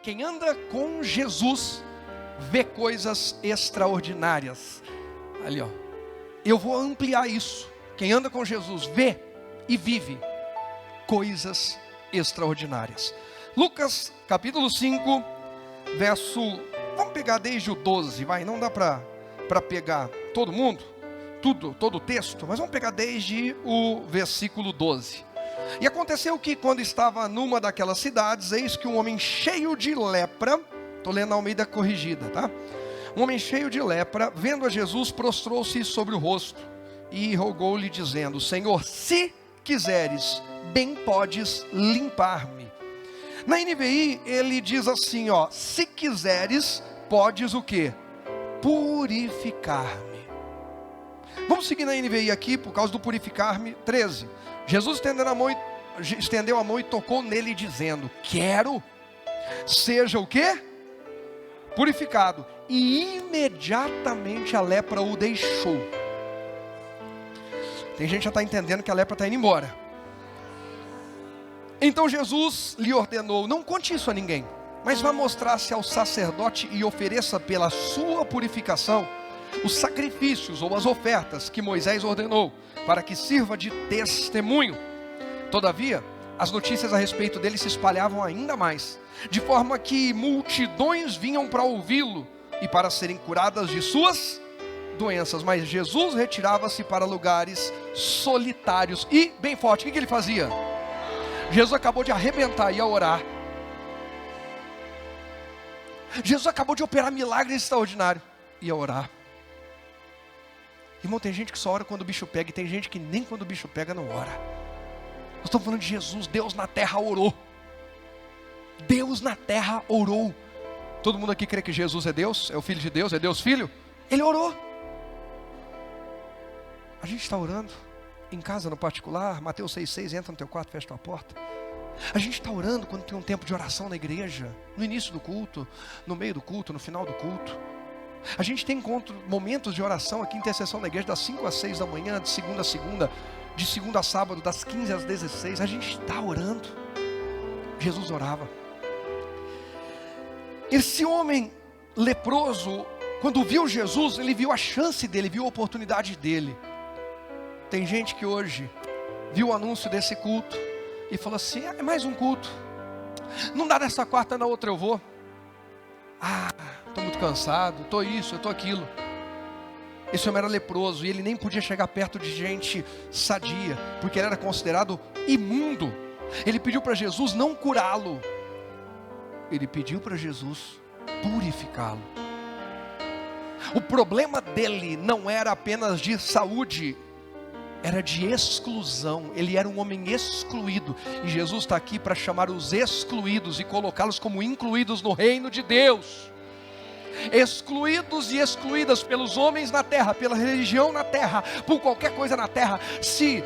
Quem anda com Jesus vê coisas extraordinárias. Ali, ó. Eu vou ampliar isso. Quem anda com Jesus vê e vive coisas extraordinárias. Lucas capítulo 5, verso... Vamos pegar desde o 12, vai. Não dá para pegar todo mundo, todo o texto, mas vamos pegar desde o versículo 12. E aconteceu que quando estava numa daquelas cidades, eis que um homem cheio de lepra, estou lendo a Almeida corrigida, tá? Um homem cheio de lepra, vendo a Jesus, prostrou-se sobre o rosto e rogou-lhe dizendo: Senhor, se quiseres, bem podes limpar-me. Na NVI ele diz assim, ó: se quiseres, podes o quê? Purificar-me. Vamos seguir na NVI aqui, por causa do purificar-me. 13. Jesus estendeu a mão e tocou nele dizendo: quero, seja o quê? Purificado. E imediatamente a lepra o deixou. Tem gente que já está entendendo que a lepra está indo embora. Então Jesus lhe ordenou: não conte isso a ninguém, mas vá mostrar-se ao sacerdote e ofereça pela sua purificação os sacrifícios ou as ofertas que Moisés ordenou, para que sirva de testemunho. Todavia, as notícias a respeito dele se espalhavam ainda mais, de forma que multidões vinham para ouvi-lo e para serem curadas de suas doenças. Mas Jesus retirava-se para lugares solitários e, bem forte, o que ele fazia? Jesus acabou de arrebentar, ia orar. Jesus acabou de operar milagre extraordinário, ia orar. Irmão, tem gente que só ora quando o bicho pega, e tem gente que nem quando o bicho pega não ora. Nós estamos falando de Jesus. Deus na terra orou. Deus na terra orou. Todo mundo aqui crê que Jesus é Deus? É o Filho de Deus? É Deus Filho? Ele orou. A gente está orando em casa, no particular. Mateus 6,6, entra no teu quarto, fecha tua porta. A gente está orando quando tem um tempo de oração na igreja, no início do culto, no meio do culto, no final do culto. A gente tem momentos de oração aqui, intercessão na igreja, das 5 às 6 da manhã, de segunda a segunda, de segunda a sábado, das 15 às 16. A gente está orando. Jesus orava. Esse homem leproso, quando viu Jesus, ele viu a chance dele, viu a oportunidade dele. Tem gente que hoje viu o anúncio desse culto e falou assim: é mais um culto, não dá nessa quarta, na outra eu vou. Estou muito cansado, estou isso, estou aquilo. Esse homem era leproso e ele nem podia chegar perto de gente sadia, porque ele era considerado imundo. Ele pediu para Jesus não curá-lo, ele pediu para Jesus purificá-lo. O problema dele não era apenas de saúde, era de exclusão. Ele era um homem excluído, e Jesus está aqui para chamar os excluídos e colocá-los como incluídos no reino de Deus. Excluídos e excluídas pelos homens na terra, pela religião na terra, por qualquer coisa na terra. Se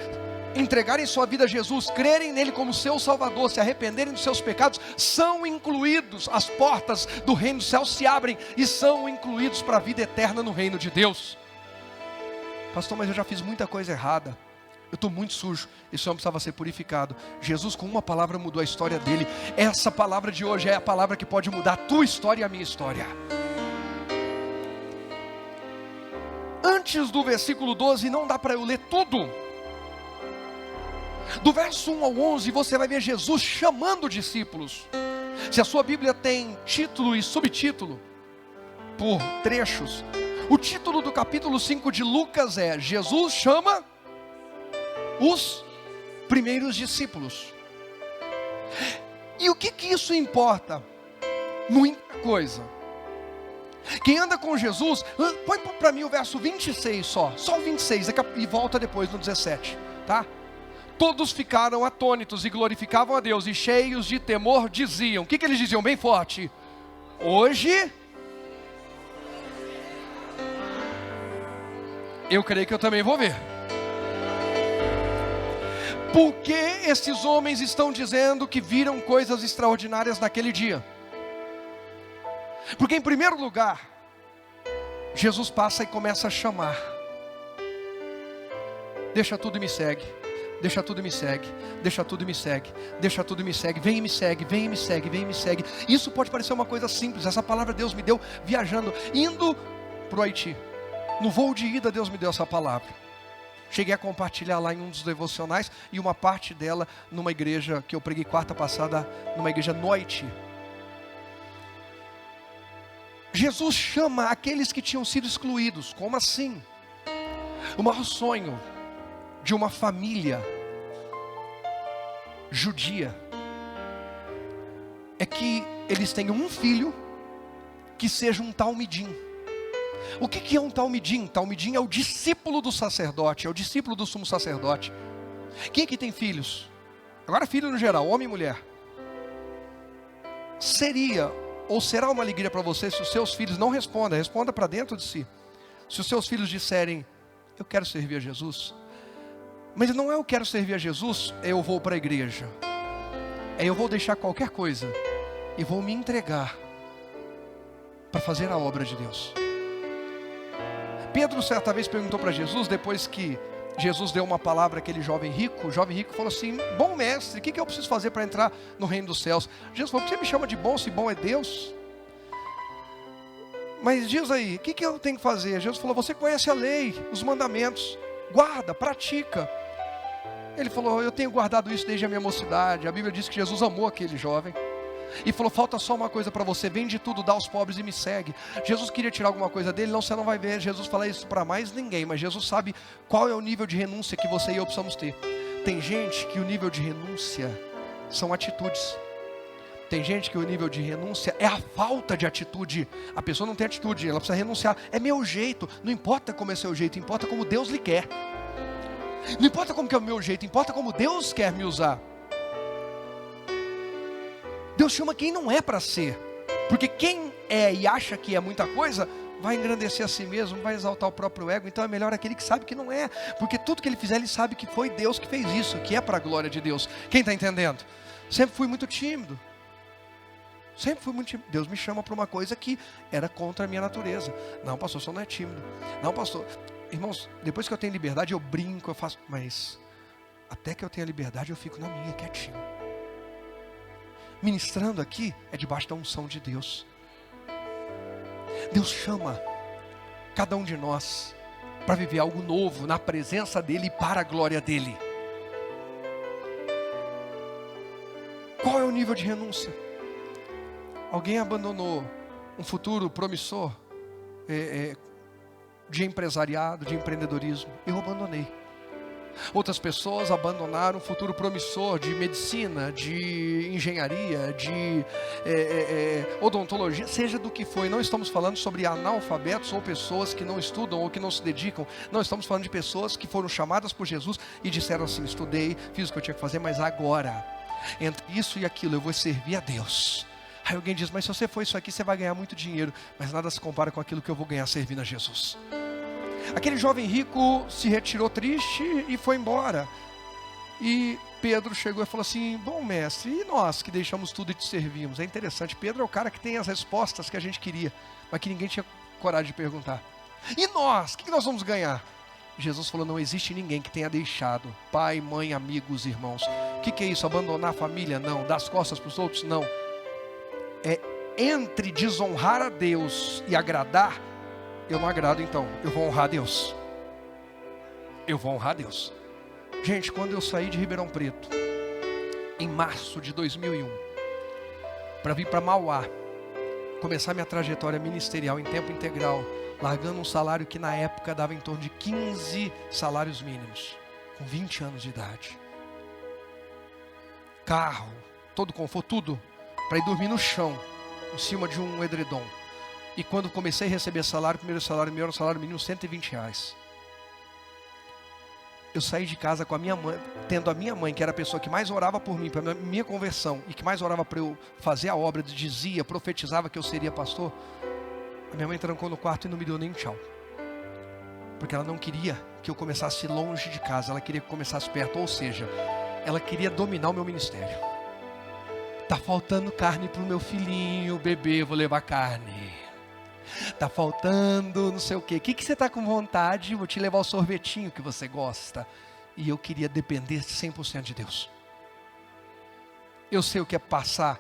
entregarem sua vida a Jesus, crerem nele como seu Salvador, se arrependerem dos seus pecados, são incluídos. As portas do reino do céu se abrem e são incluídos para a vida eterna no reino de Deus. Pastor, mas eu já fiz muita coisa errada, eu estou muito sujo. Esse homem precisava ser purificado. Jesus com uma palavra mudou a história dele. Essa palavra de hoje é a palavra que pode mudar a tua história e a minha história. Antes do versículo 12, não dá para eu ler tudo. Do verso 1 ao 11, você vai ver Jesus chamando discípulos. Se a sua Bíblia tem título e subtítulo por trechos, o título do capítulo 5 de Lucas é: Jesus chama os primeiros discípulos. E o que isso importa? Muita coisa. Quem anda com Jesus, põe para mim o verso 26 só o 26, e volta depois no 17, tá? Todos ficaram atônitos e glorificavam a Deus, e cheios de temor diziam. O que eles diziam bem forte? Hoje, eu creio que eu também vou ver. Por que esses homens estão dizendo que viram coisas extraordinárias naquele dia? Porque em primeiro lugar, Jesus passa e começa a chamar. Deixa tudo e me segue. Deixa tudo e me segue, deixa tudo e me segue, deixa tudo e me segue, vem e me segue, vem e me segue, vem e me segue. Isso pode parecer uma coisa simples, essa palavra Deus me deu viajando, indo para o Haiti. No voo de ida Deus me deu essa palavra. Cheguei a compartilhar lá em um dos devocionais e uma parte dela numa igreja que eu preguei quarta passada, numa igreja no Haiti. Jesus chama aqueles que tinham sido excluídos. Como assim? O maior sonho de uma família judia é que eles tenham um filho que seja um talmidim. O que é um talmidim? Talmidim é o discípulo do sacerdote, é o discípulo do sumo sacerdote. Quem aqui tem filhos? Agora filho no geral, homem e mulher. Seria ou será uma alegria para você se os seus filhos não respondam, responda para dentro de si. Se os seus filhos disserem, eu quero servir a Jesus. Mas não é eu quero servir a Jesus, é eu vou para a igreja. É eu vou deixar qualquer coisa e vou me entregar para fazer a obra de Deus. Pedro certa vez perguntou para Jesus, depois que Jesus deu uma palavra àquele jovem rico. O jovem rico falou assim, bom mestre, o que eu preciso fazer para entrar no reino dos céus? Jesus falou, você me chama de bom, se bom é Deus? Mas diz aí, o que eu tenho que fazer? Jesus falou, você conhece a lei, os mandamentos, guarda, pratica. Ele falou, eu tenho guardado isso desde a minha mocidade. A Bíblia diz que Jesus amou aquele jovem e falou, falta só uma coisa para você, vende tudo, dá aos pobres e me segue. Jesus queria tirar alguma coisa dele, não, você não vai ver Jesus falar isso para mais ninguém, mas Jesus sabe qual é o nível de renúncia que você e eu precisamos ter. Tem gente que o nível de renúncia são atitudes. Tem gente que o nível de renúncia é a falta de atitude. A pessoa não tem atitude, ela precisa renunciar. É meu jeito, não importa como é seu jeito, importa como Deus lhe quer. Não importa como que é o meu jeito, importa como Deus quer me usar. Deus chama quem não é para ser. Porque quem é e acha que é muita coisa, vai engrandecer a si mesmo, vai exaltar o próprio ego. Então é melhor aquele que sabe que não é. Porque tudo que ele fizer, ele sabe que foi Deus que fez isso, que é para a glória de Deus. Quem está entendendo? Sempre fui muito tímido. Sempre fui muito tímido. Deus me chama para uma coisa que era contra a minha natureza. Não, pastor, só não é tímido. Não, pastor. Irmãos, depois que eu tenho liberdade, eu brinco, eu faço. Mas até que eu tenha liberdade, eu fico na minha, quietinho. Ministrando aqui é debaixo da unção de Deus. Deus chama cada um de nós para viver algo novo na presença dEle e para a glória dEle. Qual é o nível de renúncia? Alguém abandonou um futuro promissor de empresariado, de empreendedorismo? Eu abandonei. Outras pessoas abandonaram um futuro promissor de medicina, de engenharia, de odontologia, seja do que for. Não estamos falando sobre analfabetos ou pessoas que não estudam ou que não se dedicam. Não, estamos falando de pessoas que foram chamadas por Jesus e disseram assim, estudei, fiz o que eu tinha que fazer, mas agora, entre isso e aquilo, eu vou servir a Deus. Aí alguém diz, mas se você for isso aqui, você vai ganhar muito dinheiro. Mas nada se compara com aquilo que eu vou ganhar servindo a Jesus. Aquele jovem rico se retirou triste e foi embora. E Pedro chegou e falou assim, bom mestre, e nós que deixamos tudo e te servimos? É interessante, Pedro é o cara que tem as respostas que a gente queria, mas que ninguém tinha coragem de perguntar. E nós, o que nós vamos ganhar? Jesus falou, não existe ninguém que tenha deixado pai, mãe, amigos, irmãos. O que é isso? Abandonar a família? Não. Dar as costas para os outros? Não. É entre desonrar a Deus e agradar. Eu não agrado, então eu vou honrar a Deus. Eu vou honrar a Deus. Gente, quando eu saí de Ribeirão Preto em março de 2001 para vir para Mauá, começar minha trajetória ministerial em tempo integral, largando um salário que na época dava em torno de 15 salários mínimos, com 20 anos de idade, carro, todo conforto, tudo, para ir dormir no chão, em cima de um edredom. E quando comecei a receber salário, o primeiro salário meu era um salário mínimo, R$120. Eu saí de casa com a minha mãe, tendo a minha mãe, que era a pessoa que mais orava por mim, para minha conversão, e que mais orava para eu fazer a obra, dizia, profetizava que eu seria pastor. A minha mãe trancou no quarto e não me deu nem tchau. Porque ela não queria que eu começasse longe de casa, ela queria que eu começasse perto, ou seja, ela queria dominar o meu ministério. Tá faltando carne para o meu filhinho, bebê, vou levar carne. Tá faltando não sei o quê. O que você tá com vontade? Vou te levar o sorvetinho que você gosta. e eu queria depender 100% de Deus. Eu sei o que é passar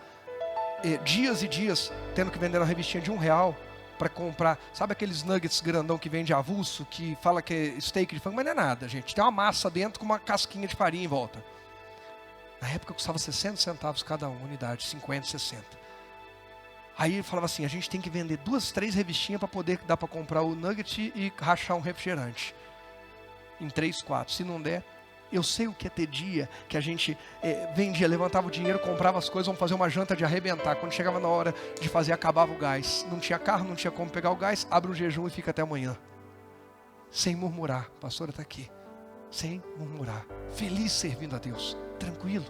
dias e dias tendo que vender uma revistinha de R$1 para comprar, sabe aqueles nuggets grandão que vende avulso, que fala que é steak de frango, mas não é nada, gente. Tem uma massa dentro com uma casquinha de farinha em volta. Na época custava 60 centavos cada unidade, 50, 60. Aí ele falava assim, a gente tem que vender 2, 3 revistinhas para poder dar para comprar o nugget e rachar um refrigerante. Em 3, 4, se não der... Eu sei o que é ter dia que a gente vendia, levantava o dinheiro, comprava as coisas, vamos fazer uma janta de arrebentar. Quando chegava na hora de fazer, acabava o gás. Não tinha carro, não tinha como pegar o gás, abre o jejum e fica até amanhã. Sem murmurar, a pastora está aqui. Sem murmurar, feliz servindo a Deus, tranquilo.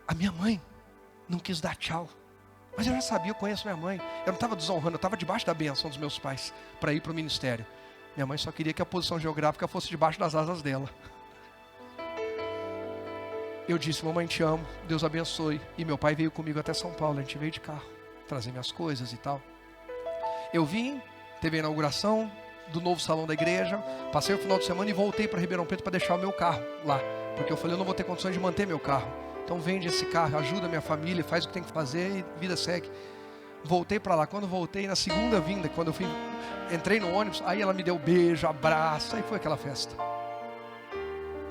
A minha mãe não quis dar tchau. Mas eu já sabia, eu conheço minha mãe. Eu não estava desonrando, eu estava debaixo da bênção dos meus pais para ir para o ministério. Minha mãe só queria que a posição geográfica fosse debaixo das asas dela. Eu disse, mamãe, te amo, Deus abençoe. E meu pai veio comigo até São Paulo, a gente veio de carro, trazer minhas coisas e tal. Eu vim, teve a inauguração do novo salão da igreja, passei o final de semana e voltei para Ribeirão Preto para deixar o meu carro lá. Porque eu falei, eu não vou ter condições de manter meu carro. Então vende esse carro, ajuda a minha família, faz o que tem que fazer e vida segue. Voltei para lá, quando voltei, na segunda vinda, quando eu entrei no ônibus, aí ela me deu beijo, abraço, aí foi aquela festa.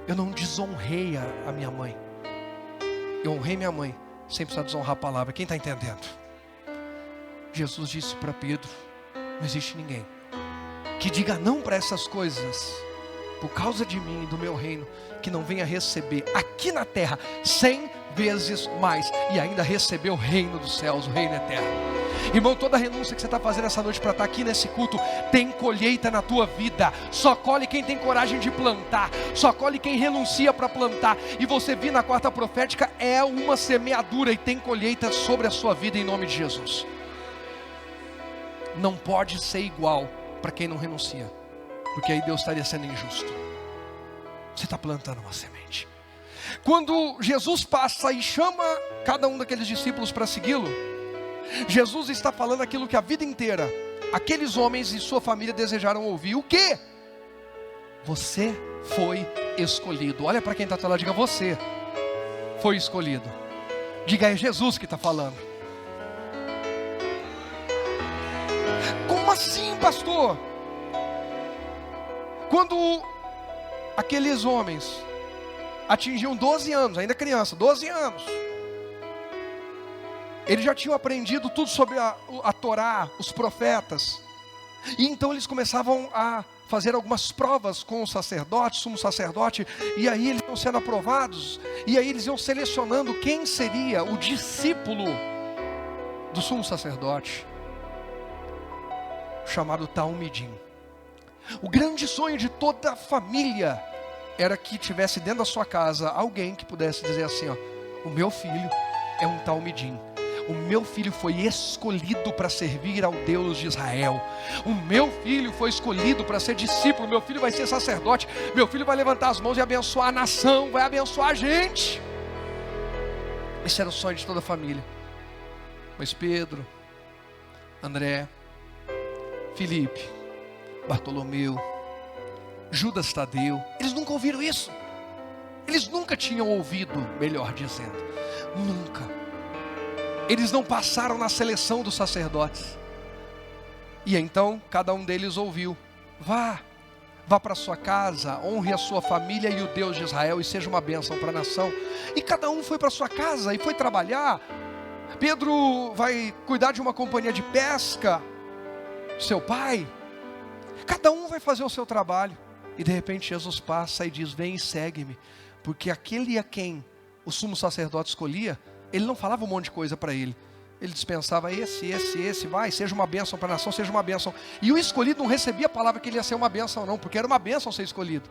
Eu não desonrei a minha mãe. Eu honrei minha mãe, sem precisar desonrar a palavra. Quem está entendendo? Jesus disse para Pedro, não existe ninguém que diga não para essas coisas, por causa de mim e do meu reino, que não venha receber aqui na terra 100 vezes mais, e ainda receber o reino dos céus, o reino eterno. Irmão, toda renúncia que você está fazendo essa noite para estar aqui nesse culto, tem colheita na tua vida. Só colhe quem tem coragem de plantar, só colhe quem renuncia para plantar. E você vir na quarta profética é uma semeadura e tem colheita sobre a sua vida em nome de Jesus. Não pode ser igual para quem não renuncia, porque aí Deus estaria sendo injusto. Você está plantando uma semente. Quando Jesus passa e chama cada um daqueles discípulos para segui-lo, Jesus está falando aquilo que a vida inteira aqueles homens e sua família desejaram ouvir. O quê? Você foi escolhido. Olha para quem está lá, diga, você foi escolhido. Diga, é Jesus que está falando. Como assim, pastor? Quando aqueles homens atingiam 12 anos, ainda criança, 12 anos, eles já tinham aprendido tudo sobre a Torá, os profetas. E então eles começavam a fazer algumas provas com o sacerdote, sumo sacerdote. E aí eles iam sendo aprovados. E aí eles iam selecionando quem seria o discípulo do sumo sacerdote, chamado Talmidim. O grande sonho de toda a família era que tivesse dentro da sua casa alguém que pudesse dizer assim, ó, o meu filho é um Talmidim. O meu filho foi escolhido para servir ao Deus de Israel. O meu filho foi escolhido para ser discípulo. Meu filho vai ser sacerdote. Meu filho vai levantar as mãos e abençoar a nação. Vai abençoar a gente. Esse era o sonho de toda a família. Mas Pedro, André, Filipe, Bartolomeu, Judas Tadeu, eles nunca ouviram isso. Eles nunca tinham ouvido, melhor dizendo, nunca. Eles não passaram na seleção dos sacerdotes. E então cada um deles ouviu, vá para sua casa, honre a sua família e o Deus de Israel e seja uma bênção para a nação. E cada um foi para sua casa e foi trabalhar. Pedro vai cuidar de uma companhia de pesca, seu pai. Cada um vai fazer o seu trabalho. E de repente Jesus passa e diz, vem e segue-me. Porque aquele a quem o sumo sacerdote escolhia, ele não falava um monte de coisa para ele. Ele dispensava esse, vai, seja uma bênção para a nação, seja uma bênção. E o escolhido não recebia a palavra que ele ia ser uma bênção não, porque era uma bênção ser escolhido.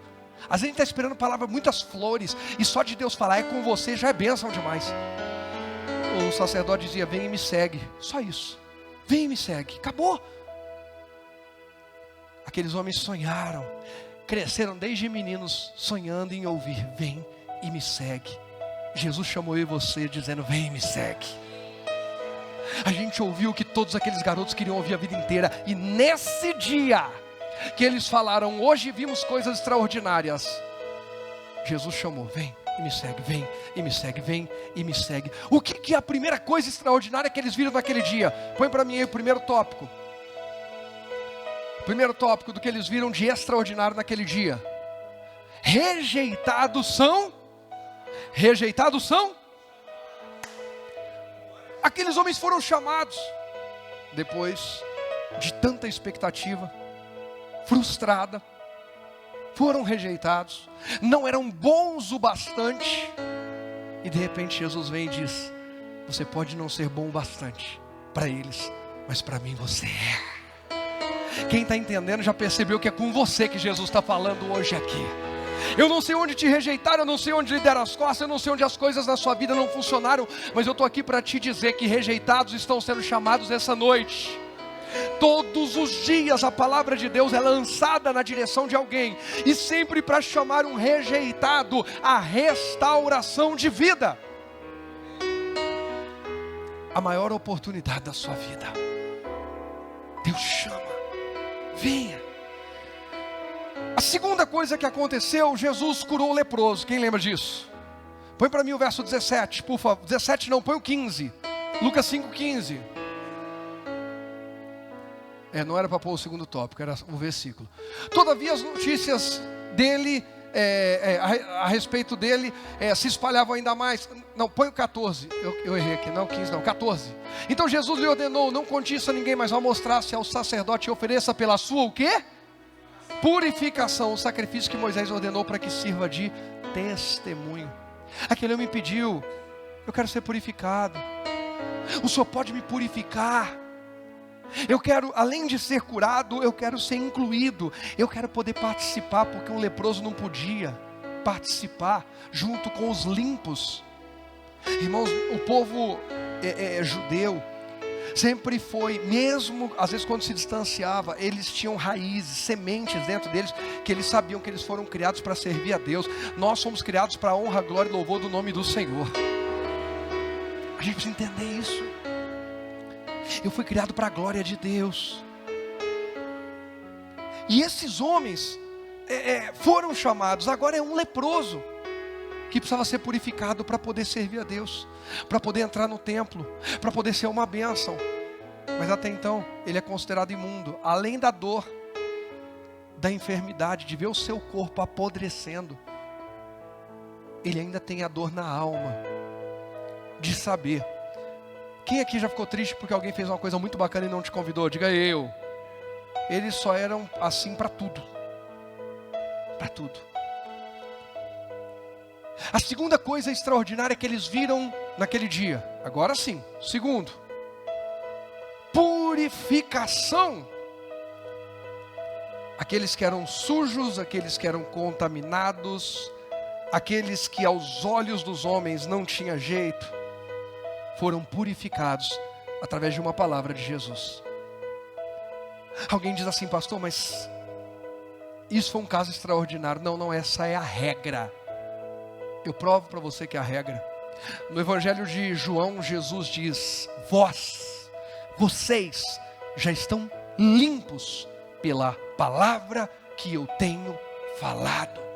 Às vezes a gente está esperando palavra, muitas flores, e só de Deus falar, é com você, já é bênção demais. O sacerdote dizia, vem e me segue, só isso. Vem e me segue, acabou. Aqueles homens sonharam, cresceram desde meninos sonhando em ouvir, vem e me segue. Jesus chamou eu e você dizendo, vem e me segue. A gente ouviu o que todos aqueles garotos queriam ouvir a vida inteira. E nesse dia, que eles falaram: hoje vimos coisas extraordinárias. Jesus chamou: vem e me segue, vem e me segue, vem e me segue. O que é a primeira coisa extraordinária que eles viram naquele dia? Põe para mim aí o primeiro tópico. O primeiro tópico do que eles viram de extraordinário naquele dia: rejeitados são. Aqueles homens foram chamados depois de tanta expectativa, frustrada, foram rejeitados, não eram bons o bastante, e de repente Jesus vem e diz: você pode não ser bom o bastante para eles, mas para mim você é. Quem está entendendo já percebeu que é com você que Jesus está falando hoje aqui. Eu não sei onde te rejeitaram, eu não sei onde lhe deram as costas, eu não sei onde as coisas na sua vida não funcionaram, mas eu estou aqui para te dizer que rejeitados estão sendo chamados essa noite. Todos os dias a palavra de Deus é lançada na direção de alguém, e sempre para chamar um rejeitado à restauração de vida. A maior oportunidade da sua vida, Deus chama: venha. A segunda coisa que aconteceu: Jesus curou o leproso. Quem lembra disso? Põe para mim o verso 17, por favor. 17 não, põe o 15. Lucas 5,15. Não era para pôr o segundo tópico, era um versículo. Todavia as notícias dele, a respeito dele, se espalhavam ainda mais. Não, põe o 14. Eu errei aqui, não, 15 não, 14. Então Jesus lhe ordenou: não conte isso a ninguém, mas vá mostrar-se ao sacerdote e ofereça pela sua o quê? Purificação, o sacrifício que Moisés ordenou para que sirva de testemunho. Aquele homem pediu: eu quero ser purificado. O Senhor pode me purificar. Eu quero, além de ser curado, eu quero ser incluído. Eu quero poder participar, porque um leproso não podia participar junto com os limpos. Irmãos, o povo judeu sempre foi, mesmo às vezes quando se distanciava, eles tinham raízes, sementes dentro deles, que eles sabiam que eles foram criados para servir a Deus. Nós somos criados para a honra, glória e louvor do nome do Senhor. A gente precisa entender isso. Eu fui criado para a glória de Deus. E esses homens foram chamados. Agora é um leproso que precisava ser purificado para poder servir a Deus, para poder entrar no templo, para poder ser uma bênção. Mas até então ele é considerado imundo. Além da dor, da enfermidade, de ver o seu corpo apodrecendo, ele ainda tem a dor na alma de saber. Quem aqui já ficou triste porque alguém fez uma coisa muito bacana e não te convidou? Diga eu. Eles só eram assim para tudo. Para tudo. A segunda coisa extraordinária que eles viram naquele dia. Agora sim. Segundo. Purificação. Aqueles que eram sujos, aqueles que eram contaminados, aqueles que aos olhos dos homens não tinha jeito, foram purificados através de uma palavra de Jesus. Alguém diz assim: pastor, mas isso foi um caso extraordinário. Não, essa é a regra. Eu provo para você que é a regra. No Evangelho de João, Jesus diz: vocês já estão limpos pela palavra que eu tenho falado.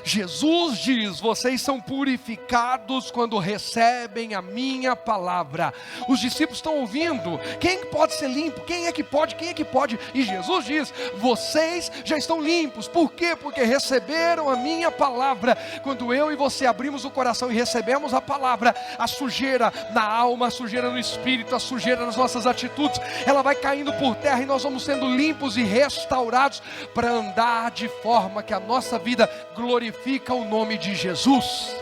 Jesus diz: vocês são purificados quando recebem a minha palavra. Os discípulos estão ouvindo: quem pode ser limpo? Quem é que pode? Quem é que pode? E Jesus diz: vocês já estão limpos. Por quê? Porque receberam a minha palavra. Quando eu e você abrimos o coração e recebemos a palavra, a sujeira na alma, a sujeira no espírito, a sujeira nas nossas atitudes, ela vai caindo por terra e nós vamos sendo limpos e restaurados para andar de forma que a nossa vida glorifica o nome de Jesus.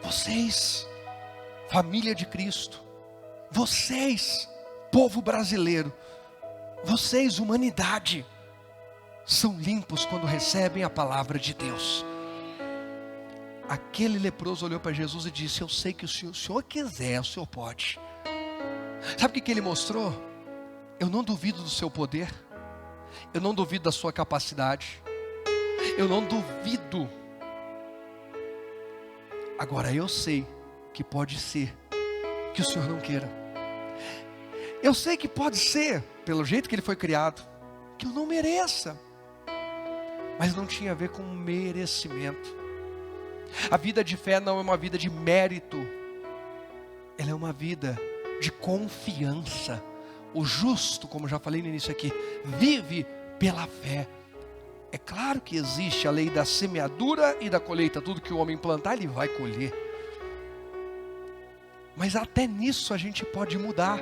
Vocês, família de Cristo, vocês, povo brasileiro, vocês, humanidade, são limpos quando recebem a palavra de Deus. Aquele leproso olhou para Jesus e disse: eu sei que se o Senhor quiser, o Senhor pode. Sabe o que ele mostrou? Eu não duvido do seu poder, eu não duvido da sua capacidade, eu não duvido. Agora eu sei que pode ser que o Senhor não queira. Eu sei que pode ser, pelo jeito que ele foi criado, que eu não mereça. Mas não tinha a ver com merecimento. A vida de fé não é uma vida de mérito. Ela é uma vida de confiança. O justo, como já falei no início aqui, vive pela fé. É claro que existe a lei da semeadura e da colheita. Tudo que o homem plantar, ele vai colher. Mas até nisso a gente pode mudar.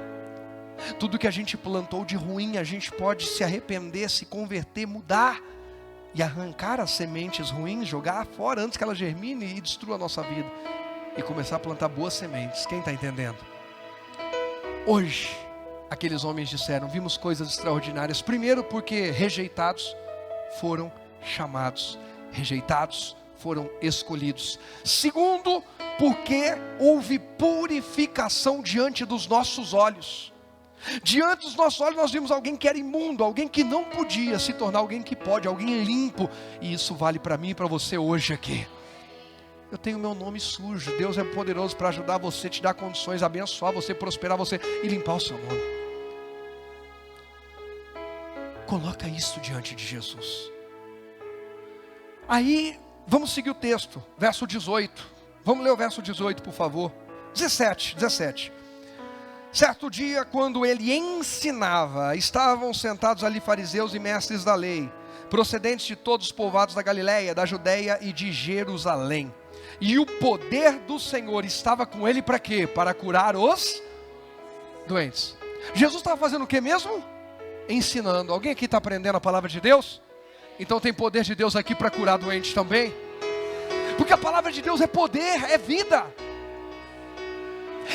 Tudo que a gente plantou de ruim, a gente pode se arrepender, se converter, mudar. E arrancar as sementes ruins, jogar fora antes que ela germine e destrua a nossa vida. E começar a plantar boas sementes. Quem está entendendo? Hoje, aqueles homens disseram, vimos coisas extraordinárias. Primeiro porque rejeitados foram chamados. Rejeitados foram escolhidos. Segundo, porque houve purificação diante dos nossos olhos. Diante dos nossos olhos nós vimos alguém que era imundo, alguém que não podia se tornar alguém que pode, alguém limpo. E isso vale para mim e para você hoje aqui. Eu tenho meu nome sujo. Deus é poderoso para ajudar você, te dar condições, abençoar você, prosperar você e limpar o seu nome. Coloca isso diante de Jesus. Aí, vamos seguir o texto, verso 18. Vamos ler o verso 18, por favor. 17. Certo dia, quando ele ensinava, estavam sentados ali fariseus e mestres da lei, procedentes de todos os povoados da Galileia, da Judeia e de Jerusalém. E o poder do Senhor estava com ele para quê? Para curar os doentes. Jesus estava fazendo o que mesmo? Ensinando. Alguém aqui está aprendendo a palavra de Deus? Então tem poder de Deus aqui para curar doentes também? Porque a palavra de Deus é poder, é vida.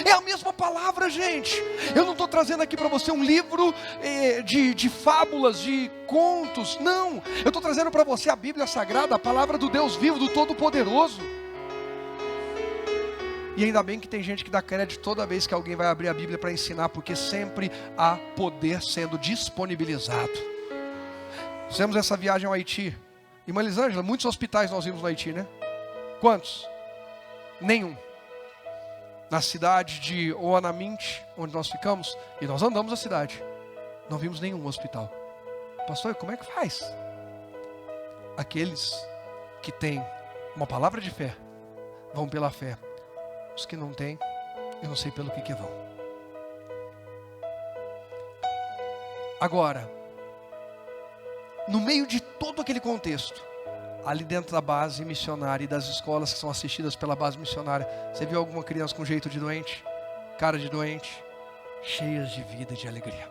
É a mesma palavra, gente. Eu não estou trazendo aqui para você um livro de fábulas, de contos. Não, eu estou trazendo para você a Bíblia Sagrada, a palavra do Deus vivo, do Todo-Poderoso. E ainda bem que tem gente que dá crédito toda vez que alguém vai abrir a Bíblia para ensinar, porque sempre há poder sendo disponibilizado. Fizemos essa viagem ao Haiti. Irmã Elisângela, muitos hospitais nós vimos no Haiti, né? Quantos? Nenhum. Na cidade de Oanaminte, onde nós ficamos, e nós andamos a cidade, não vimos nenhum hospital. Pastor, como é que faz? Aqueles que têm uma palavra de fé, vão pela fé. Os que não têm, eu não sei pelo que vão. Agora, no meio de todo aquele contexto, ali dentro da base missionária e das escolas que são assistidas pela base missionária, você viu alguma criança com jeito de doente? Cara de doente? Cheias de vida e de alegria.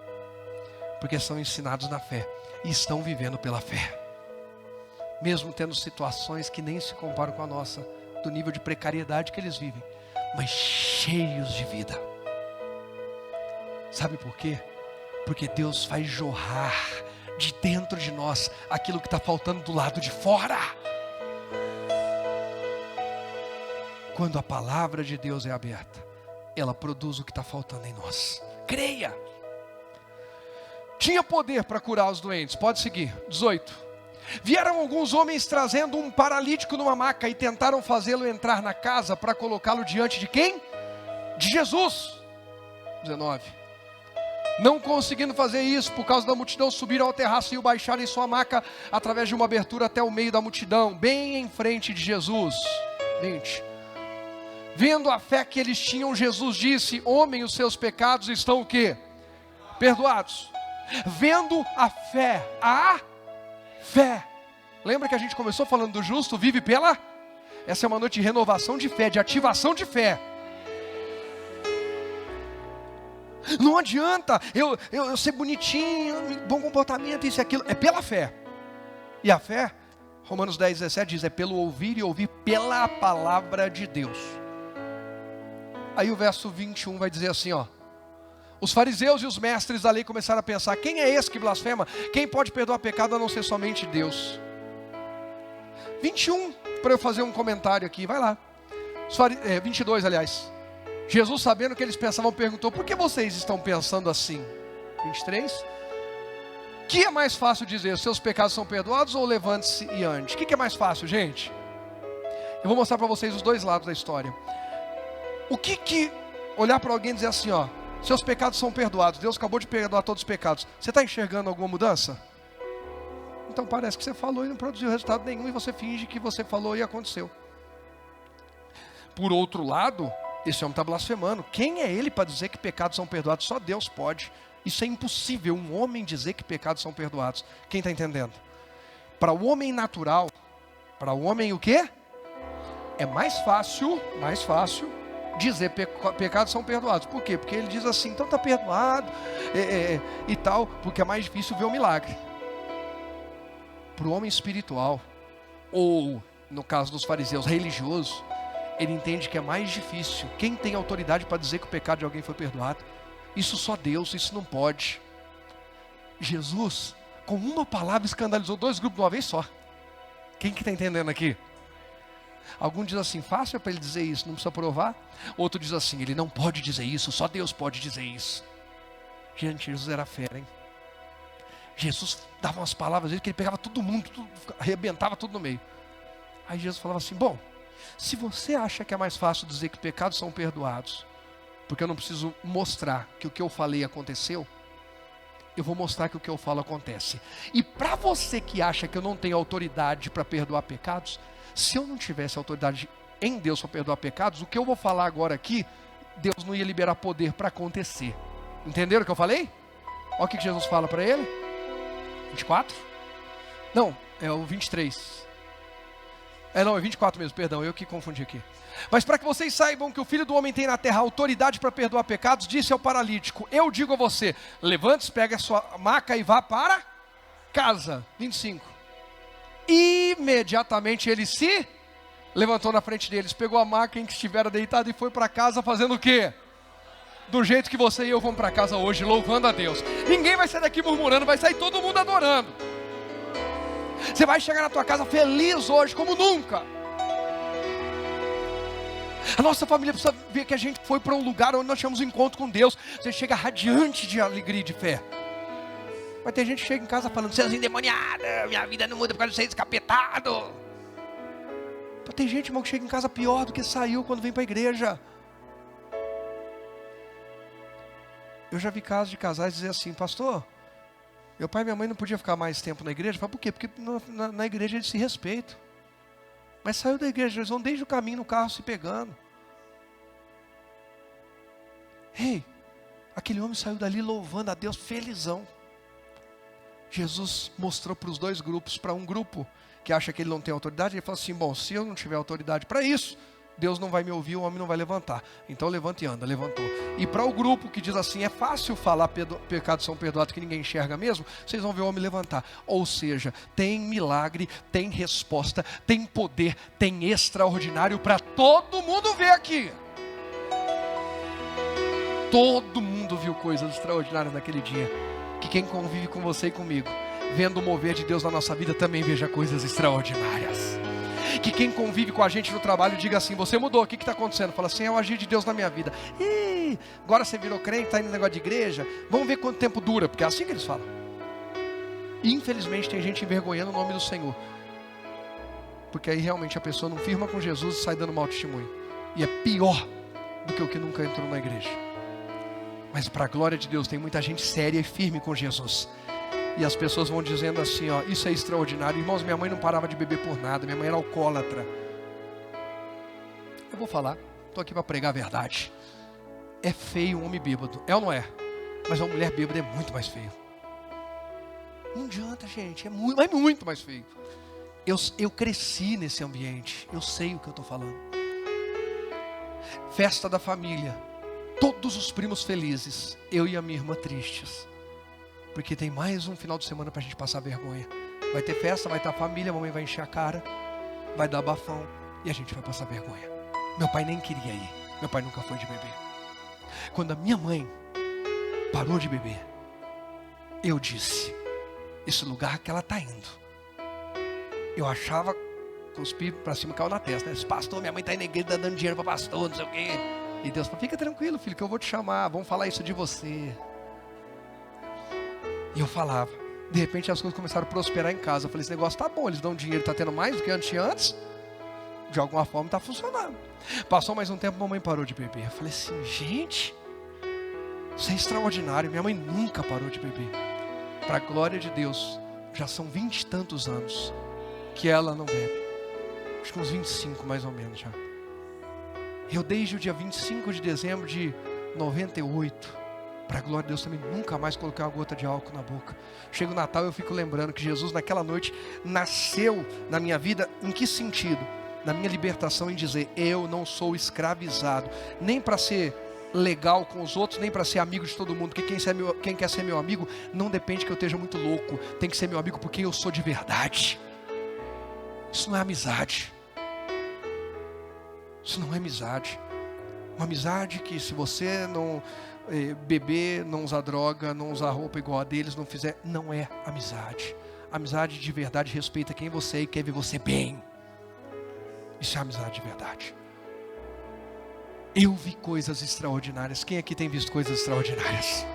Porque são ensinados na fé e estão vivendo pela fé. Mesmo tendo situações que nem se comparam com a nossa, do nível de precariedade que eles vivem, mas cheios de vida. Sabe por quê? Porque Deus faz jorrar de dentro de nós aquilo que está faltando do lado de fora. Quando a palavra de Deus é aberta, ela produz o que está faltando em nós. Creia. Tinha poder para curar os doentes. Pode seguir. 18. Vieram alguns homens trazendo um paralítico numa maca e tentaram fazê-lo entrar na casa para colocá-lo diante de quem? De Jesus. 19. Não conseguindo fazer isso, por causa da multidão, subiram ao terraço e o baixaram em sua maca, através de uma abertura até o meio da multidão, bem em frente de Jesus. 20. Vendo a fé que eles tinham, Jesus disse: homem, os seus pecados estão o quê? Perdoados. Vendo a fé. Lembra que a gente começou falando do justo, vive pela? Essa é uma noite de renovação de fé, de ativação de fé. Não adianta eu ser bonitinho, bom comportamento, isso e aquilo. É pela fé. E a fé, Romanos 10, 17 diz, é pelo ouvir e ouvir pela palavra de Deus. Aí o verso 21 vai dizer assim, ó. Os fariseus e os mestres da lei começaram a pensar: quem é esse que blasfema? Quem pode perdoar pecado a não ser somente Deus? 21, para eu fazer um comentário aqui, vai lá. 22, aliás. Jesus, sabendo o que eles pensavam, perguntou: por que vocês estão pensando assim? 23. Que é mais fácil dizer: seus pecados são perdoados, ou levante-se e ande? O que é mais fácil, gente? Eu vou mostrar para vocês os dois lados da história. Olhar para alguém e dizer assim, ó: Seus pecados são perdoados. Deus acabou de perdoar todos os pecados. Você está enxergando alguma mudança? Então parece que você falou e não produziu resultado nenhum, e você finge que você falou e aconteceu. Por outro lado, esse homem está blasfemando. Quem é ele para dizer que pecados são perdoados? Só Deus pode. Isso é impossível, um homem dizer que pecados são perdoados. Quem está entendendo? Para o homem natural, para o homem o quê? É mais fácil dizer pecados são perdoados. Por quê? Porque ele diz assim, então está perdoado e tal, porque é mais difícil ver o milagre. Para o homem espiritual, ou no caso dos fariseus, religioso, ele entende que é mais difícil. Quem tem autoridade para dizer que o pecado de alguém foi perdoado? Isso só Deus, isso não pode. Jesus, com uma palavra, escandalizou 2 grupos de uma vez só. Quem que está entendendo aqui? Algum diz assim, fácil para ele dizer isso, não precisa provar. Outro diz assim, ele não pode dizer isso, só Deus pode dizer isso. Gente, Jesus era fera, hein? Jesus dava umas palavras que ele pegava todo mundo, arrebentava tudo no meio. Aí Jesus falava assim, bom, se você acha que é mais fácil dizer que pecados são perdoados, porque eu não preciso mostrar que o que eu falei aconteceu, eu vou mostrar que o que eu falo acontece. E para você que acha que eu não tenho autoridade para perdoar pecados, se eu não tivesse autoridade em Deus para perdoar pecados, o que eu vou falar agora aqui, Deus não ia liberar poder para acontecer. Entenderam o que eu falei? Olha o que Jesus fala para ele. 24? Não, é o 23. Não, é 24 mesmo, perdão, eu que confundi aqui. Mas para que vocês saibam que o Filho do Homem tem na terra autoridade para perdoar pecados, disse ao paralítico, eu digo a você, levante-se, pegue a sua maca e vá para casa. 25. Imediatamente ele se levantou na frente deles, pegou a maca em que estivera deitado e foi para casa fazendo o quê? Do jeito que você e eu vamos para casa hoje, louvando a Deus. Ninguém vai sair daqui murmurando, vai sair todo mundo adorando. Você vai chegar na tua casa feliz hoje como nunca. A nossa família precisa ver que a gente foi para um lugar onde nós tivemos um encontro com Deus. Você chega radiante de alegria e de fé. Mas tem gente que chega em casa falando, vocês endemoniados, minha vida não muda por causa de vocês descapetados. Tem gente, irmão, que chega em casa pior do que saiu quando vem para a igreja. Eu já vi casos de casais dizer assim, pastor, meu pai e minha mãe não podiam ficar mais tempo na igreja. Fala, por quê? Porque na igreja eles se respeitam. Mas saiu da igreja, eles vão desde o caminho no carro se pegando. Ei, aquele homem saiu dali louvando a Deus, felizão. Jesus mostrou para os 2 grupos, para um grupo que acha que ele não tem autoridade, ele falou assim, bom, se eu não tiver autoridade para isso, Deus não vai me ouvir, o homem não vai levantar. Então levanta e anda, levantou. E para o grupo que diz assim, é fácil falar pecados são perdoados que ninguém enxerga mesmo, vocês vão ver o homem levantar. Ou seja, tem milagre, tem resposta, tem poder, tem extraordinário para todo mundo ver aqui. Todo mundo viu coisas extraordinárias naquele dia. Que quem convive com você e comigo, vendo o mover de Deus na nossa vida, também veja coisas extraordinárias. Que quem convive com a gente no trabalho diga assim, você mudou, o que está acontecendo? Fala assim, é o agir de Deus na minha vida. Ih, agora você virou crente, está indo no negócio de igreja, vamos ver quanto tempo dura, porque é assim que eles falam. E infelizmente tem gente envergonhando o nome do Senhor, porque aí realmente a pessoa não firma com Jesus e sai dando mau testemunho. E é pior do que o que nunca entrou na igreja. Mas para a glória de Deus tem muita gente séria e firme com Jesus. E as pessoas vão dizendo assim, ó, isso é extraordinário. Irmãos, minha mãe não parava de beber por nada, minha mãe era alcoólatra. Eu vou falar, estou aqui para pregar a verdade. É feio um homem bêbado, é ou não é? Mas uma mulher bêbada é muito mais feio. Não adianta, gente, é muito mais feio. Eu cresci nesse ambiente, eu sei o que eu estou falando. Festa da família, todos os primos felizes, eu e a minha irmã tristes. Porque tem mais um final de semana para a gente passar vergonha. Vai ter festa, vai ter a família, a mamãe vai encher a cara, vai dar bafão e a gente vai passar vergonha. Meu pai nem queria ir, meu pai nunca foi de beber. Quando a minha mãe parou de beber, eu disse, esse lugar que ela está indo. Eu achava, cuspi para cima e caiu na testa, né? Esse pastor, minha mãe está indo na igreja dando dinheiro para pastor, não sei o quê. E Deus falou, fica tranquilo, filho, que eu vou te chamar, vamos falar isso de você. E eu falava, de repente as coisas começaram a prosperar em casa. Eu falei, esse negócio tá bom, eles dão dinheiro, tá tendo mais do que antes. De alguma forma está funcionando. Passou mais um tempo, a mamãe parou de beber. Eu falei assim, gente, Isso é extraordinário. Minha mãe nunca parou de beber. Para a glória de Deus, já são 20 e tantos anos que ela não bebe. Acho que uns 25 mais ou menos já. Eu desde o dia 25 de dezembro de 98, para a glória de Deus também, nunca mais coloquei uma gota de álcool na boca. Chega o Natal e eu fico lembrando que Jesus naquela noite nasceu na minha vida. Em que sentido? Na minha libertação, em dizer, eu não sou escravizado, nem para ser legal com os outros, nem para ser amigo de todo mundo. Porque quem quer ser meu amigo não depende que eu esteja muito louco. Tem que ser meu amigo porque eu sou de verdade. Isso não é amizade. Isso não é amizade. Uma amizade que, se você não beber, não usar droga, não usar roupa igual a deles, não fizer, não é amizade. Amizade de verdade respeita quem você é e quer ver você bem. Isso é amizade de verdade. Eu vi coisas extraordinárias. Quem aqui tem visto coisas extraordinárias?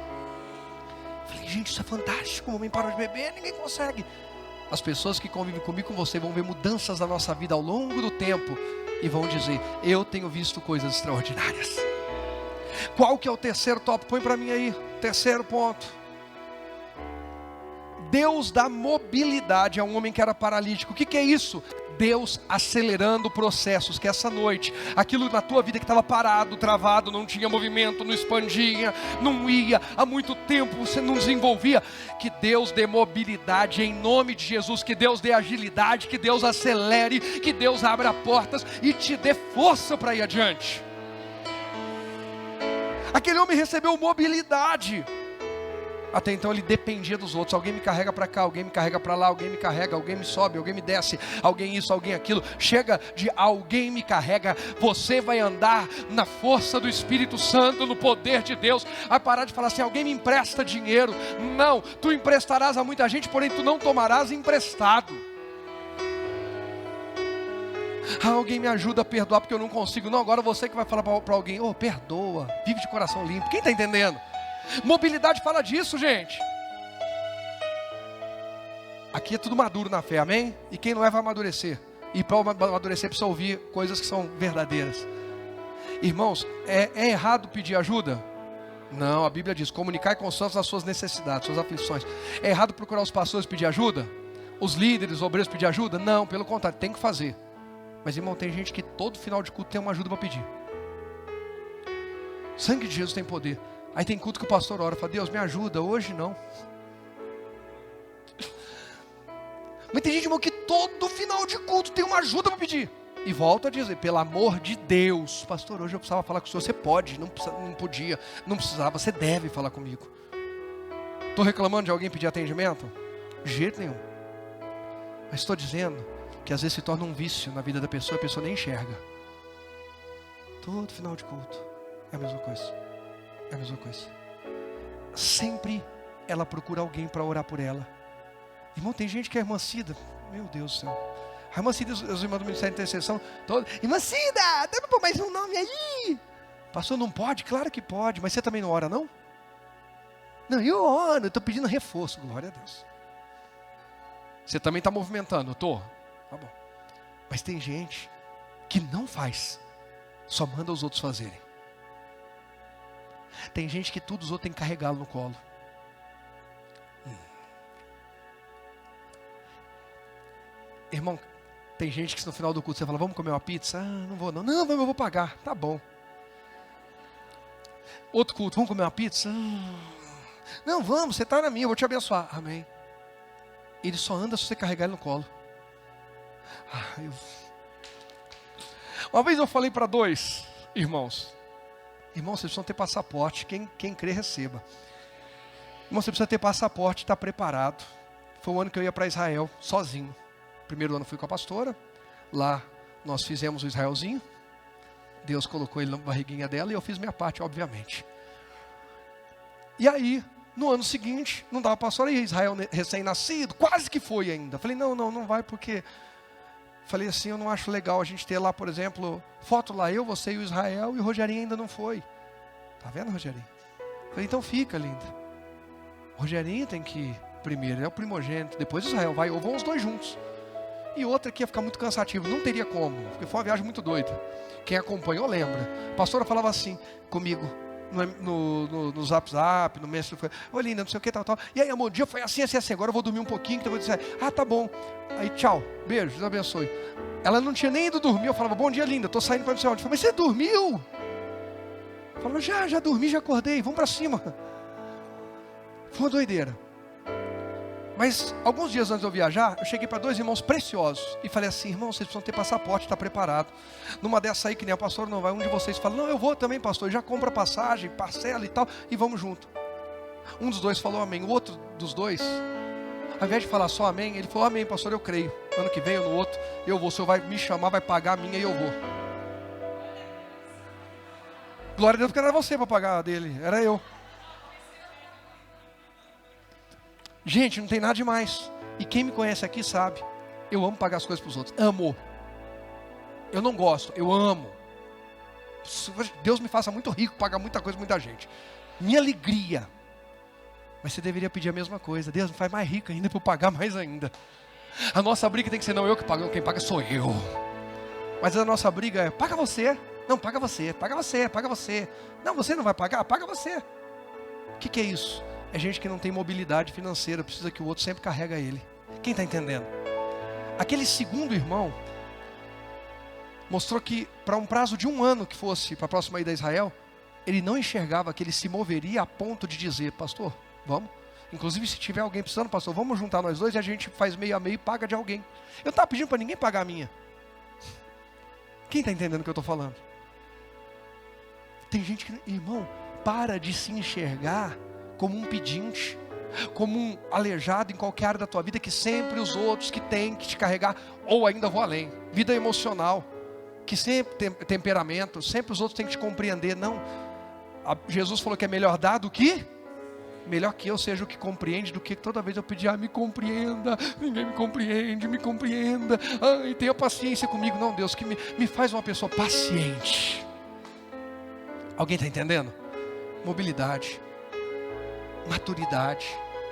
Falei, gente, isso é fantástico. O homem parou de beber, ninguém consegue. As pessoas que convivem comigo, com você, vão ver mudanças na nossa vida ao longo do tempo e vão dizer, eu tenho visto coisas extraordinárias. Qual que é o terceiro tópico? Põe para mim aí, terceiro ponto. Deus dá mobilidade a um homem que era paralítico. O que é isso? Deus acelerando processos, que essa noite, aquilo na tua vida que estava parado, travado, não tinha movimento, não expandia, não ia, há muito tempo você não desenvolvia, que Deus dê mobilidade em nome de Jesus, que Deus dê agilidade, que Deus acelere, que Deus abra portas e te dê força para ir adiante. Aquele homem recebeu mobilidade. Até então ele dependia dos outros. Alguém me carrega para cá, alguém me carrega para lá, alguém me carrega, alguém me sobe, alguém me desce, alguém isso, alguém aquilo. Chega de alguém me carrega. Você vai andar na força do Espírito Santo, no poder de Deus. Vai parar de falar assim, alguém me empresta dinheiro. Não, tu emprestarás a muita gente, porém tu não tomarás emprestado. Alguém me ajuda a perdoar porque eu não consigo. Não, agora você que vai falar para alguém, perdoa, vive de coração limpo. Quem está entendendo? Mobilidade fala disso, gente. Aqui é tudo maduro na fé, amém? E quem não é vai amadurecer. E para amadurecer precisa ouvir coisas que são verdadeiras. Irmãos, é errado pedir ajuda? Não, a Bíblia diz, comunicar com os santos as suas necessidades, suas aflições. É errado procurar os pastores pedir ajuda? Os líderes, os obreiros pedir ajuda? Não, pelo contrário, tem que fazer. Mas irmão, tem gente que todo final de culto tem uma ajuda para pedir. O sangue de Jesus tem poder. Aí tem culto que o pastor ora, fala, Deus me ajuda, hoje não. Mas tem gente, irmão, que todo final de culto tem uma ajuda para pedir. E volta a dizer, pelo amor de Deus, pastor, hoje eu precisava falar com o senhor. Você pode, não podia, não precisava, você deve falar comigo. Estou reclamando de alguém pedir atendimento? De jeito nenhum. Mas estou dizendo que às vezes se torna um vício na vida da pessoa, a pessoa nem enxerga. Todo final de culto é a mesma coisa. É a mesma coisa. Sempre ela procura alguém para orar por ela. Irmão, tem gente que é irmã Cida. Meu Deus do céu. A irmã Cida, os irmãos do Ministério de Intercessão, irmã Cida, dá para pôr mais um nome aí? Pastor, não pode? Claro que pode. Mas você também não ora, não? Não, eu oro. Eu estou pedindo reforço. Glória a Deus. Você também está movimentando? Eu estou? Tá bom. Mas tem gente que não faz. Só manda os outros fazerem. Tem gente que tudo os outros tem que carregá-lo no colo. Irmão, tem gente que no final do culto você fala, vamos comer uma pizza? Ah, não vou não. Não, eu vou pagar. Tá bom. Outro culto, vamos comer uma pizza? Não, vamos, você está na minha, eu vou te abençoar. Amém. Ele só anda se você carregar ele no colo. Uma vez eu falei para 2 irmãos. Irmão, vocês precisam ter passaporte. Quem crê, receba. Irmão, você precisa ter passaporte, estar preparado. Foi o ano que eu ia para Israel, sozinho. Primeiro ano fui com a pastora. Lá nós fizemos o Israelzinho. Deus colocou ele na barriguinha dela e eu fiz minha parte, obviamente. E aí, no ano seguinte, não dava pastora, e Israel recém-nascido, quase que foi ainda. Falei, não vai porque... Falei assim, eu não acho legal a gente ter lá, por exemplo, foto lá, eu, você e o Israel, e o Rogerinho ainda não foi. Tá vendo, Rogerinho? Falei, então fica, linda. O Rogerinho tem que ir primeiro, ele é o primogênito, depois o Israel vai, ou vão os dois juntos. E outra que ia ficar muito cansativo, não teria como, porque foi uma viagem muito doida. Quem acompanhou lembra. A pastora falava assim comigo, no Zap Zap, no Messenger. Ô linda, não sei o que, tal. E aí, amor, o dia foi assim. Agora eu vou dormir um pouquinho, então eu vou dizer, tá bom. Aí, tchau, beijo, Deus abençoe. Ela não tinha nem ido dormir. Eu falava, bom dia, linda, tô saindo para não sei onde. Eu falei, mas você dormiu? Falou, já dormi, já acordei, vamos para cima. Foi uma doideira. Mas alguns dias antes de eu viajar, eu cheguei para 2 irmãos preciosos e falei assim, irmãos, vocês precisam ter passaporte, está preparado. Numa dessa aí, que nem o pastor não vai, um de vocês fala, não, eu vou também, pastor, já compra passagem, parcela e tal, e vamos junto. Um dos dois falou amém, o outro dos dois, ao invés de falar só amém, ele falou, amém, pastor, eu creio. Ano que vem ou no outro, eu vou, o senhor vai me chamar, vai pagar a minha e eu vou. Glória a Deus, porque não era você para pagar a dele, era eu. Gente, não tem nada demais. E quem me conhece aqui sabe, eu amo pagar as coisas para os outros. Amo. Eu não gosto, eu amo. Deus me faça muito rico, pagar muita coisa, muita gente. Minha alegria. Mas você deveria pedir a mesma coisa. Deus me faz mais rico ainda para eu pagar mais ainda. A nossa briga tem que ser, não eu que pago, quem paga sou eu. Mas a nossa briga é, paga você. Não, paga você, paga você, paga você. Não, você não vai pagar, paga você. O que é isso? É gente que não tem mobilidade financeira, precisa que o outro sempre carrega ele. Quem está entendendo? Aquele segundo irmão mostrou que para um prazo de 1 ano que fosse para a próxima ida a Israel, ele não enxergava que ele se moveria a ponto de dizer, pastor, vamos. Inclusive se tiver alguém precisando, pastor, vamos juntar nós dois e a gente faz meio a meio e paga de alguém. Eu não estava pedindo para ninguém pagar a minha. Quem está entendendo o que eu estou falando? Tem gente que, irmão, para de se enxergar como um pedinte, como um aleijado em qualquer área da tua vida, que sempre os outros que têm que te carregar, ou ainda vou além, vida emocional, que sempre tem temperamento, sempre os outros têm que te compreender. Não, Jesus falou que é melhor dar do que, melhor que eu seja o que compreende, do que toda vez eu pedir, me compreenda, ninguém me compreenda, tenha paciência comigo. Não, Deus, que me faz uma pessoa paciente. Alguém está entendendo? Mobilidade, maturidade.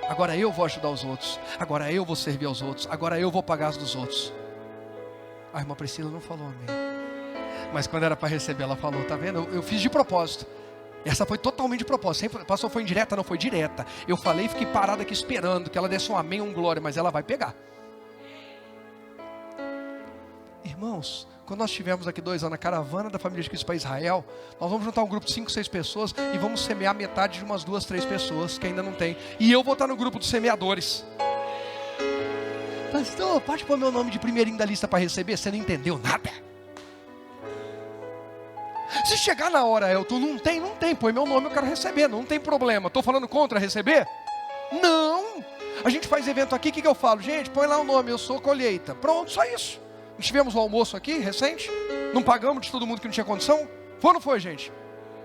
Agora eu vou ajudar os outros, agora eu vou servir aos outros, agora eu vou pagar as dos outros. A irmã Priscila não falou amém, mas quando era para receber ela falou, tá vendo? Eu fiz de propósito. Essa foi totalmente de propósito. Sempre, pastor, foi indireta? Não, foi direta. Eu falei e fiquei parado aqui esperando que ela desse um amém, um glória, mas ela vai pegar. Irmãos, quando nós estivermos aqui 2 anos na caravana da família de Cristo para Israel, nós vamos juntar um grupo de 5, 6 pessoas e vamos semear metade de umas 2, 3 pessoas que ainda não tem. E eu vou estar no grupo dos semeadores. Pastor, pode pôr meu nome de primeirinho da lista para receber? Você não entendeu nada. Se chegar na hora, Elton, não tem, põe meu nome, eu quero receber, não tem problema. Estou falando contra receber? Não. A gente faz evento aqui, o que eu falo? Gente, põe lá o nome, eu sou colheita. Pronto, só isso. Nós tivemos o almoço aqui, recente, não pagamos de todo mundo que não tinha condição? Foi ou não foi, gente?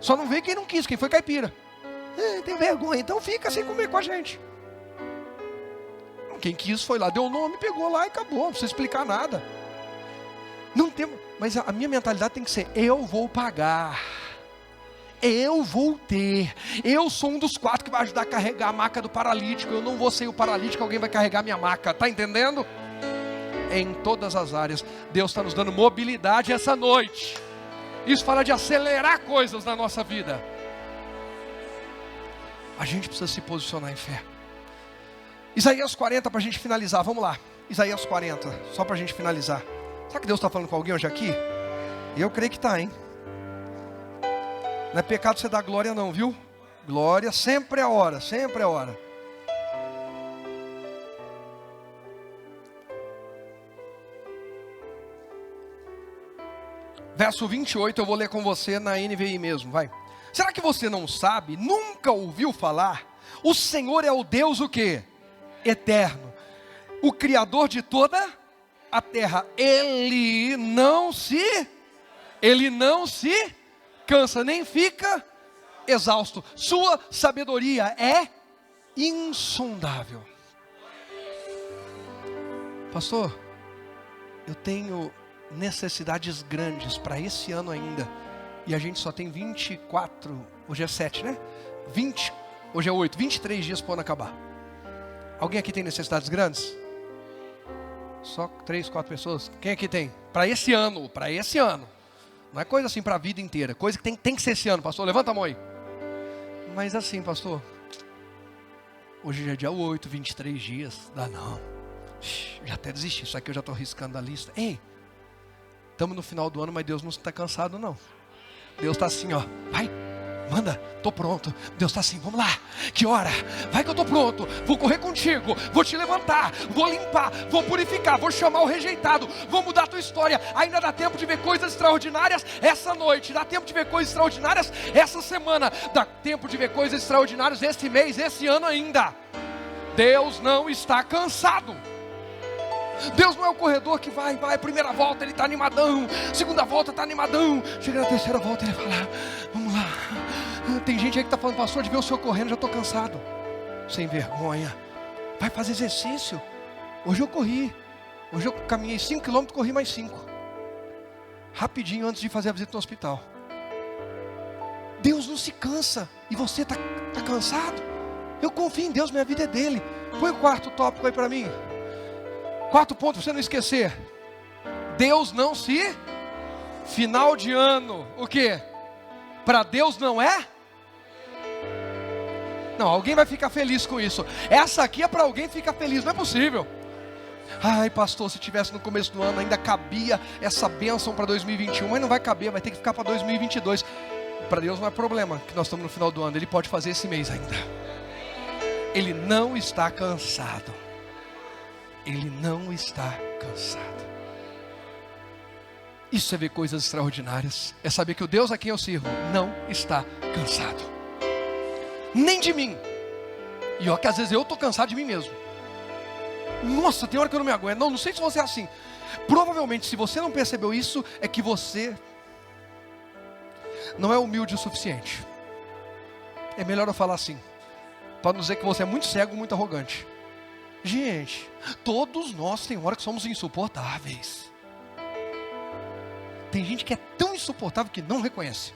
Só não veio quem não quis, quem foi caipira. Tem vergonha, então fica sem comer com a gente. Quem quis foi lá, deu o nome, pegou lá e acabou, não precisa explicar nada. Não tem, mas a minha mentalidade tem que ser, eu vou pagar, eu vou ter, eu sou um dos 4 que vai ajudar a carregar a maca do paralítico, eu não vou ser o paralítico, alguém vai carregar a minha maca, está entendendo? Em todas as áreas, Deus está nos dando mobilidade essa noite. Isso fala de acelerar coisas na nossa vida. A gente precisa se posicionar em fé. Isaías 40 para a gente finalizar, vamos lá. Isaías 40, só para a gente finalizar. Será que Deus está falando com alguém hoje aqui? Eu creio que está, hein? Não é pecado você dar glória não, viu? Glória, sempre é hora, sempre é hora. Verso 28, eu vou ler com você na NVI mesmo, vai. Será que você não sabe, nunca ouviu falar? O Senhor é o Deus o quê? Eterno, o Criador de toda a terra. Ele não se cansa, nem fica exausto. Sua sabedoria é insondável. Pastor, eu tenho necessidades grandes para esse ano ainda, e a gente só tem 24, hoje é 7, né? 20, hoje é 8, 23 dias para o ano acabar. Alguém aqui tem necessidades grandes? Só 3, 4 pessoas? Quem aqui tem? Para esse ano, não é coisa assim para a vida inteira, coisa que tem que ser esse ano, pastor, levanta a mão aí. mas assim, pastor, hoje já é dia 8, 23 dias, dá não. Já até desisti, isso aqui eu já estou riscando a lista. Ei, estamos no final do ano, mas Deus não está cansado não. Deus está assim, ó, vai, manda, estou pronto. Deus está assim, vamos lá, que hora? Vai que eu estou pronto, vou correr contigo, vou te levantar, vou limpar, vou purificar, vou chamar o rejeitado, vou mudar a tua história. Ainda dá tempo de ver coisas extraordinárias essa noite, dá tempo de ver coisas extraordinárias essa semana, dá tempo de ver coisas extraordinárias esse mês, esse ano ainda. Deus não está cansado. Deus não é o corredor que vai, primeira volta ele está animadão, segunda volta está animadão, chega na terceira volta ele fala, vamos lá. Tem gente aí que está falando, pastor, de ver o senhor correndo, já estou cansado. Sem vergonha, vai fazer exercício. Hoje eu corri, hoje eu caminhei 5 km, corri mais 5, rapidinho antes de fazer a visita no hospital. Deus não se cansa, e você está cansado? Eu confio em Deus, minha vida é dele. Põe o quarto tópico aí para mim. 4 pontos para você não esquecer. Deus não se... Final de ano, o que? Para Deus não é? Não, alguém vai ficar feliz com isso. Essa aqui é para alguém ficar feliz, não é possível. Ai pastor, se tivesse no começo do ano ainda cabia essa bênção para 2021. Mas não vai caber, vai ter que ficar para 2022. Para Deus não é problema que nós estamos no final do ano. Ele pode fazer esse mês ainda. Ele não está cansado. Ele não está cansado. Isso é ver coisas extraordinárias. É saber que o Deus a quem eu sirvo não está cansado. Nem de mim. E ó, que às vezes eu estou cansado de mim mesmo. Nossa, tem hora que eu não me aguento. Não sei se você é assim. Provavelmente se você não percebeu isso, é que você não é humilde o suficiente. É melhor eu falar assim, para não dizer que você é muito cego, muito arrogante. Gente, todos nós tem hora que somos insuportáveis. Tem gente que é tão insuportável que não reconhece.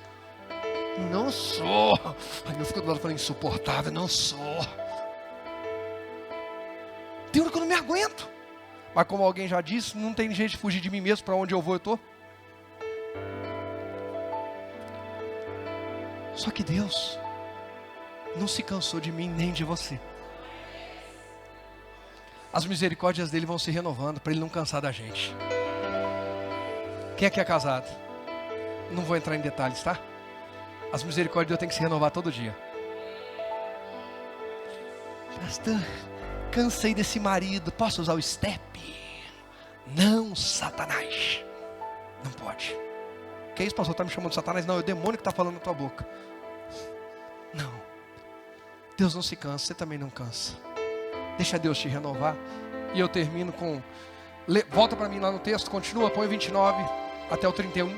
Não sou. Aí eu fico do lado falando insuportável, não sou. Tem hora que eu não me aguento. Mas como alguém já disse, não tem jeito de fugir de mim mesmo. Para onde eu vou, eu estou. Só que Deus não se cansou de mim nem de você. As misericórdias dele vão se renovando para ele não cansar da gente. Quem é que é casado? Não vou entrar em detalhes, tá? As misericórdias de Deus têm que se renovar todo dia. Pastor, cansei desse marido, posso usar o step? Não, Satanás. Não pode. Que isso, pastor? Está me chamando de Satanás? Não, é o demônio que está falando na tua boca. Não. Deus não se cansa, você também não cansa. Deixa Deus te renovar. E eu termino com... Volta para mim lá no texto, continua, põe 29 até o 31.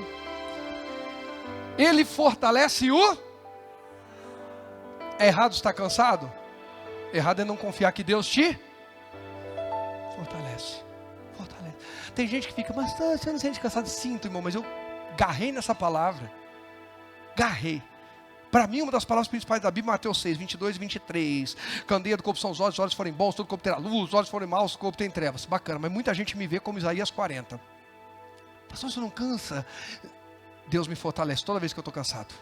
Ele fortalece o... É errado estar cansado? Errado é não confiar que Deus te fortalece. Fortalece. Tem gente que fica, mas você não sente cansado? Sinto, irmão, mas eu garrei nessa palavra. Garrei. Para mim, uma das palavras principais da Bíblia, Mateus 6, 22 e 23. Candeia do corpo são os olhos forem bons, todo corpo terá luz, os olhos forem maus, o corpo tem trevas. Bacana, mas muita gente me vê como Isaías 40. Pastor, você não cansa? Deus me fortalece toda vez que eu estou cansado.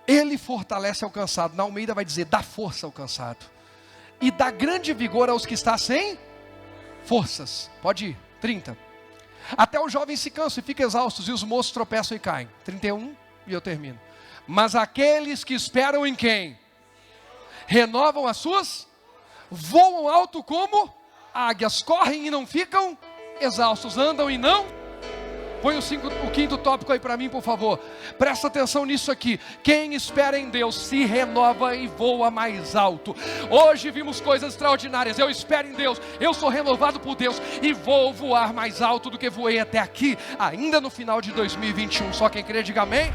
Ele fortalece ao cansado. Na Almeida vai dizer, dá força ao cansado. E dá grande vigor aos que estão sem forças. Pode ir, 30. Até os jovens se cansam e ficam exaustos, e os moços tropeçam e caem. 31. E eu termino. Mas aqueles que esperam em quem? Renovam as suas? Voam alto como águias. Correm e não ficam exaustos. Andam e não? Põe o quinto tópico aí para mim, por favor. Presta atenção nisso aqui. Quem espera em Deus se renova e voa mais alto. Hoje vimos coisas extraordinárias. Eu espero em Deus. Eu sou renovado por Deus e vou voar mais alto do que voei até aqui, ainda no final de 2021. Só quem crê, diga amém.